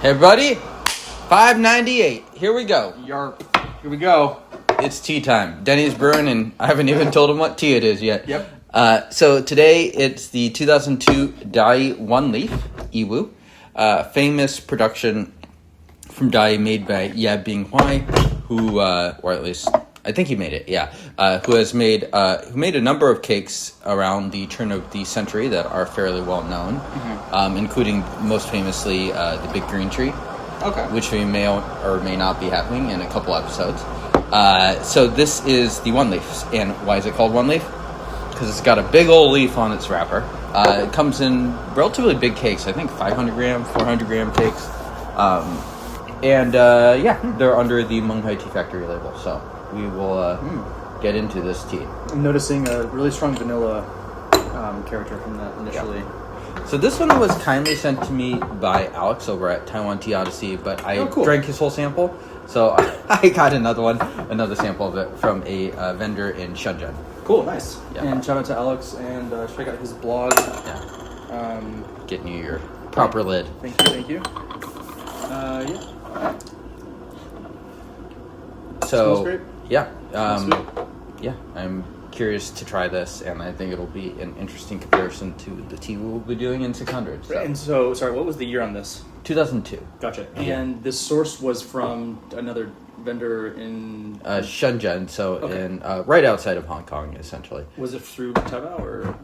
Hey everybody, 598. Here we go. Yarp. Here we go. It's tea time. Denny's brewing, and I haven't even told him what tea it is yet. Yep. So today it's the 2002 Dai One Leaf Yiwu, famous production from Dai made by Menghai, who, or at least I think he made it. Yeah, who made a number of cakes around the turn of the century that are fairly well known, including most famously the Big Green Tree. Okay. Which we may or may not be happening in a couple episodes. So this is the One Leaf. And why is it called One Leaf? Because it's got a big old leaf on its wrapper. It comes in relatively big cakes. I think 500 gram, 400 gram cakes. They're under the Menghai TF factory label. So we will get into this tea. I'm noticing a really strong vanilla character from that initially. Yeah. So this one was kindly sent to me by Alex over at Taiwan Tea Odyssey, but I drank his whole sample, so I got another sample of it from a vendor in Shenzhen. Cool, nice. Yeah. And shout out to Alex, and check out his blog. Yeah. Getting you your proper lid. Thank you. Yeah. So, smells great. Yeah. I'm curious to try this, and I think it'll be an interesting comparison to the tea we'll be doing in 600. So. And so, sorry, what was the year on this? 2002. Gotcha. And this source was from another vendor in Shenzhen, so in right outside of Hong Kong, essentially. Was it through Taobao or?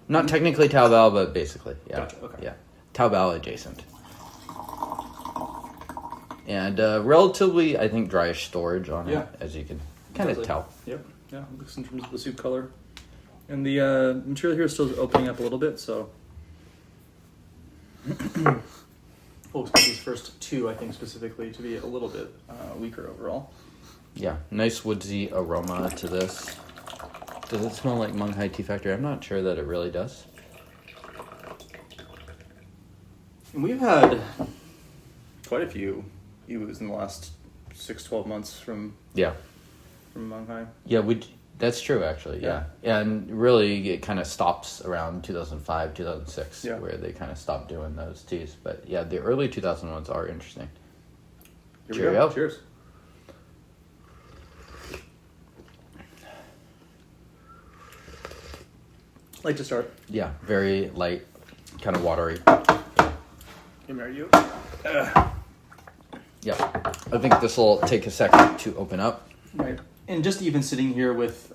Not technically Taobao, but basically, yeah. Gotcha. Okay. Yeah, Taobao adjacent. And relatively, I think, dryish storage on it, as you can kind of tell. Yep. Yeah, looks in terms of the soup color. And the material here is still opening up a little bit, so... We'll expect these first two, I think, specifically, to be a little bit weaker overall. Yeah, nice woodsy aroma to this. Does it smell like Menghai Tea Factory? I'm not sure that it really does. And we've had quite a few Yiwus in the last 6-12 months from Menghai. Yeah, that's true, actually, yeah. And really, it kind of stops around 2005, 2006, where they kind of stopped doing those teas. But yeah, the early 2000 ones are interesting. Here we go. Cheers. Like to start. Yeah, very light, kind of watery. Here, are you? Yeah, I think this will take a second to open up. Right. And just even sitting here with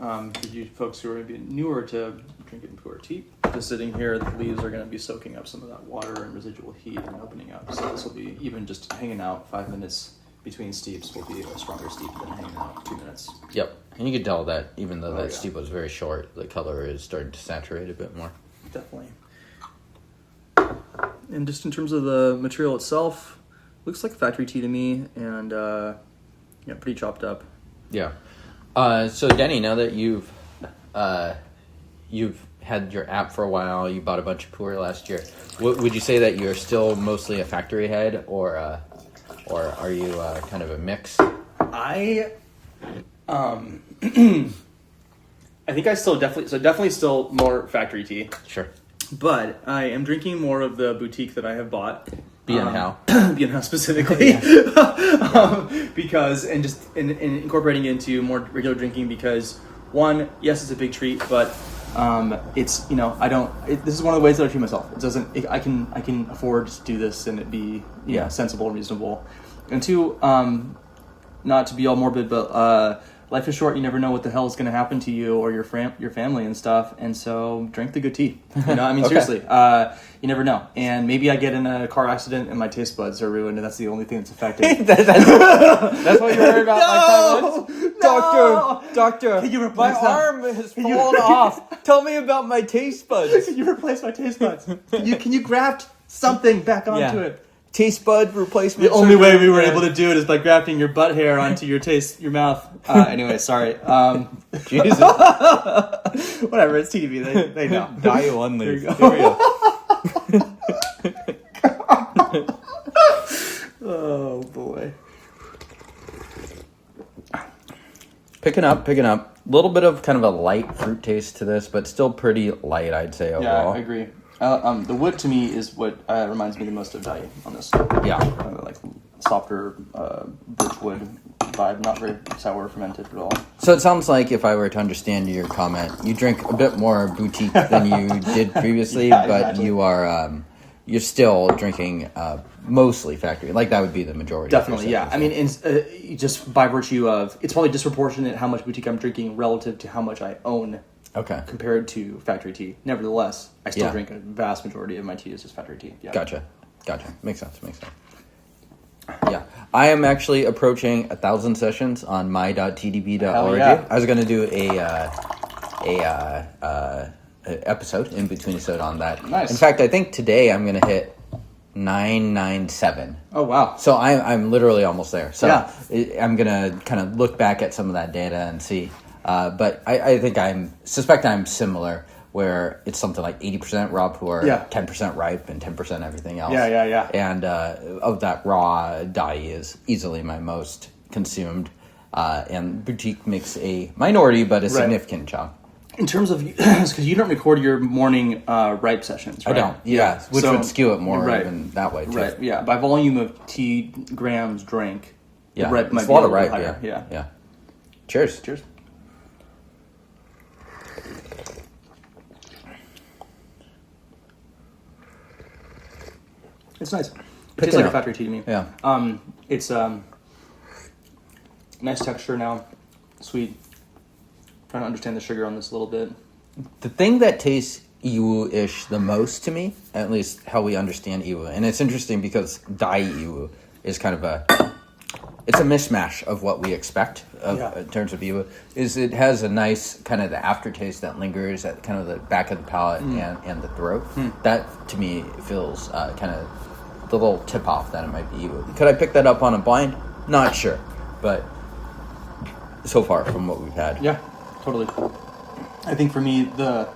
you folks who are maybe newer to drinking pu'er tea, just sitting here, the leaves are going to be soaking up some of that water and residual heat and opening up. So this will be, even just hanging out 5 minutes between steeps will be a stronger steep than hanging out 2 minutes. Yep. And you can tell that even though that steep was very short, the color is starting to saturate a bit more. Definitely. And just in terms of the material itself, looks like factory tea to me, and pretty chopped up. Yeah. So Denny, now that you've had your app for a while, you bought a bunch of pu'er last year. Would you say that you're still mostly a factory head, or are you kind of a mix? I think I still definitely still more factory tea. Sure. But I am drinking more of the boutique that I have bought. How? How specifically. Because, and incorporating it into more regular drinking because, one, yes, it's a big treat, but it's, this is one of the ways that I treat myself. I can afford to do this and it be sensible and reasonable. And two, not to be all morbid, but life is short. You never know what the hell is going to happen to you or your family and stuff. And so drink the good tea. Seriously, you never know. And maybe I get in a car accident and my taste buds are ruined, and that's the only thing that's affected. that's what you're worried about. Doctor, can you replace my arm has fallen off. Tell me about my taste buds. Can you replace my taste buds? Can you graft something back onto it? Taste bud replacement. The only way we were able to do it is by grafting your butt hair onto your mouth. Anyway, sorry. Jesus. Whatever, it's TV. They know. Dai One Leaf. Here we go. Oh boy. Picking up. A little bit of kind of a light fruit taste to this, but still pretty light, I'd say, overall. Yeah, I agree. The wood to me is what reminds me the most of Dai on this. Yeah. Like softer birchwood vibe, not very sour fermented at all. So it sounds like, if I were to understand your comment, you drink a bit more boutique than you did previously, Yeah, but exactly. you are you're still drinking mostly factory. Like that would be the majority. Definitely, yeah. of I mean, just by virtue of it's probably disproportionate how much boutique I'm drinking relative to how much I own. Okay. Compared to factory tea. Nevertheless, I still Yeah. drink a vast majority of my tea is just factory tea. Yeah. Gotcha. Makes sense. Yeah. I am actually approaching 1,000 sessions on my.tdb.org. Hell yeah. I was going to do a episode, in between episode on that. Nice. In fact, I think today I'm going to hit 997. Oh, wow. So I'm literally almost there. So Yeah. I'm going to kind of look back at some of that data and see. But I think suspect I'm similar, where it's something like 80% raw pour, Yeah. 10% ripe, and 10% everything else. Yeah. And of that, raw dye is easily my most consumed. And boutique makes a minority, but a significant chunk. In terms of, because you don't record your morning ripe sessions, right? I don't, yeah. Which So- would skew it more right. even that way, too. Right, yeah. By volume of tea grams drank, Yeah, the ripe it's might a be lot a of little ripe, higher. yeah. Cheers. Cheers. It's nice. It tastes like a factory tea to me. Yeah. It's nice texture now, sweet. Trying to understand the sugar on this a little bit. The thing that tastes Yiwu-ish the most to me, at least how we understand Yiwu, and it's interesting because Dai Yiwu is kind of it's a mishmash of what we expect in terms of Yiwu, is it has a nice kind of the aftertaste that lingers at kind of the back of the palate and the throat. That, to me, feels kind of the little tip-off that it might be Yiwu. Could I pick that up on a blind? Not sure, but so far from what we've had. Yeah, totally. I think for me, the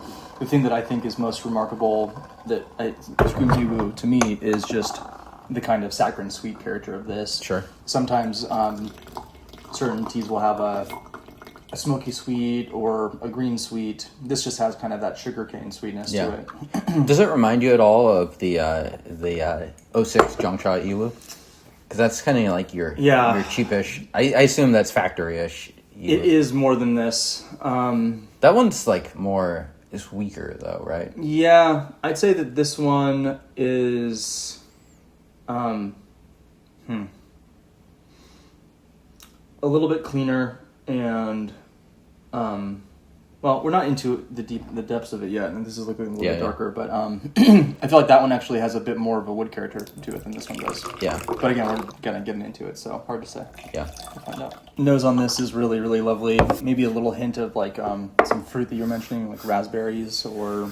thing that I think is most remarkable that screams Yiwu to me is just the kind of saccharine sweet character of this. Sure. Sometimes certain teas will have a smoky sweet or a green sweet. This just has kind of that sugarcane sweetness to it. Does it remind you at all of the 06 Zhongsha Yiwu? Because that's kind of like your cheapish. I assume that's factory-ish. It is more than this. That one's like more. It's weaker though, right? Yeah, I'd say that this one is. A little bit cleaner and, well, we're not into the depths of it yet, and this is looking a little bit darker. But I feel like that one actually has a bit more of a wood character to it than this one does. Yeah. But again, we're kind of getting into it, so hard to say. Yeah. We'll find out. Nose on this is really, really lovely. Maybe a little hint of like some fruit that you're mentioning, like raspberries or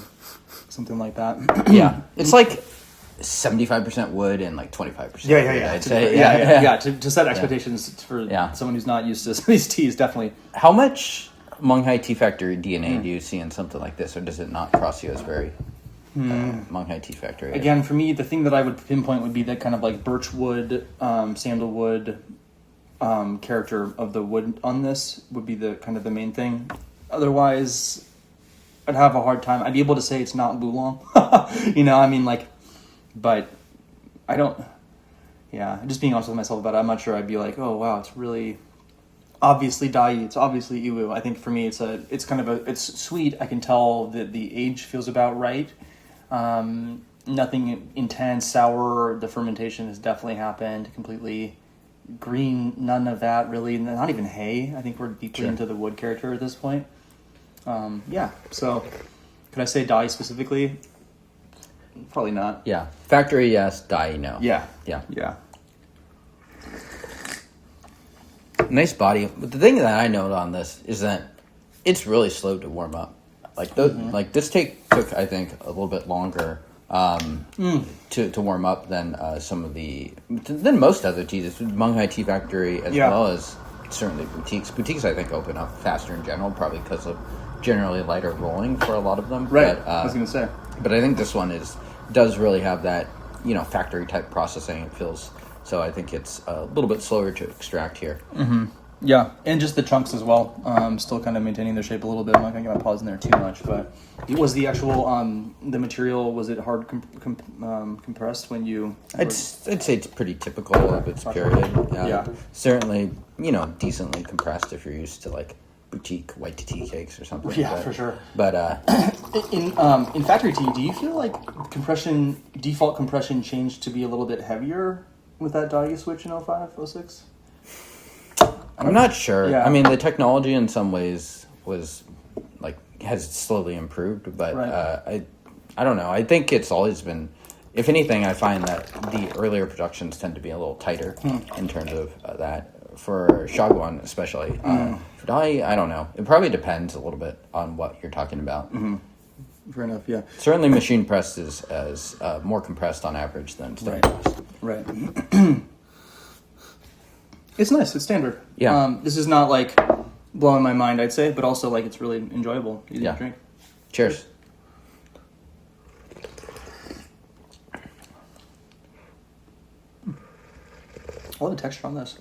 something like that. Yeah. It's like 75% wood and like 25%. Yeah. I'd say. To set expectations for someone who's not used to these teas, definitely. How much Menghai Tea Factory DNA do you see in something like this, or does it not cross you as very Menghai Tea Factory? Again, for me, the thing that I would pinpoint would be that kind of like birchwood, sandalwood character of the wood on this would be the kind of the main thing. Otherwise, I'd have a hard time. I'd be able to say it's not Oolong. But I don't. Yeah, just being honest with myself about it, I'm not sure I'd be like, oh wow, it's really obviously Dai, it's obviously Yiwu. I think for me, it's it's sweet. I can tell that the age feels about right. Nothing intense, sour. The fermentation has definitely happened. Completely green, none of that really. Not even hay. I think we're deeply into the wood character at this point. So could I say Dai specifically? Probably not. Yeah. Factory, yes. Dye, no. Yeah. Yeah. Nice body. But the thing that I note on this is that it's really slow to warm up. Like like this took I think a little bit longer to warm up than than most other teas. Menghai Tea Factory as well as certainly boutiques. Boutiques I think open up faster in general, probably because of generally lighter rolling for a lot of them. Right. But, I was gonna say. But I think this one does really have that, factory type processing. It feels so. I think it's a little bit slower to extract here. Yeah, and just the trunks as well. Still kind of maintaining their shape a little bit. I'm not gonna get my paws in there too much, but it was the actual the material. Was it hard compressed when you? I'd say it's pretty typical of its period. Yeah. Certainly, decently compressed if you're used to like boutique white tea cakes or something. Yeah, for sure. But in factory tea, do you feel like default compression changed to be a little bit heavier with that die you switch in 05, 06? I'm not sure. Yeah. I mean, the technology in some ways has slowly improved, but Right. I don't know. I think it's always been. If anything, I find that the earlier productions tend to be a little tighter in terms of that. For Shaguan, especially. For Dai, I don't know. It probably depends a little bit on what you're talking about. Fair enough. Yeah. Certainly, machine pressed is more compressed on average than stand pressed. Right. It's nice. It's standard. Yeah. This is not like blowing my mind, I'd say, but also like it's really enjoyable. Easy to drink. Cheers. I love the texture on this.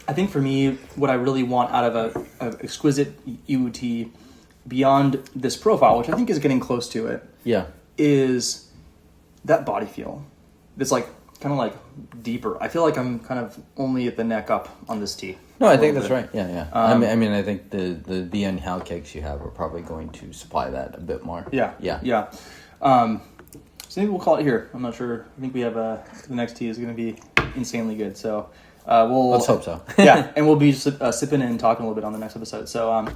I think for me, what I really want out of a exquisite Yiwu tea, beyond this profile, which I think is getting close to it, Yeah. is that body feel. It's like kind of like deeper. I feel like I'm kind of only at the neck up on this tea. No, I think that's right. Yeah. I mean, I think the BN Hao cakes you have are probably going to supply that a bit more. Yeah. So maybe we'll call it here. I'm not sure. I think we have the next tea is going to be insanely good. So we'll Let's hope so. Yeah, and we'll be sipping and talking a little bit on the next episode. So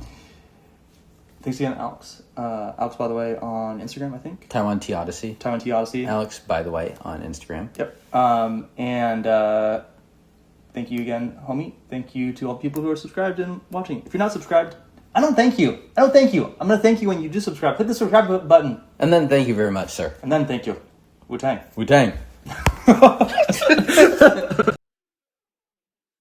thanks again, Alex. Alex, by the way, on Instagram, I think. Taiwan Tea Odyssey. Taiwan Tea Odyssey. Alex, by the way, on Instagram. Yep. And thank you again, homie. Thank you to all the people who are subscribed and watching. If you're not subscribed, I don't thank you. I'm going to thank you when you do subscribe. Hit the subscribe button. And then thank you very much, sir. And then thank you. Wu-Tang. Wu-Tang.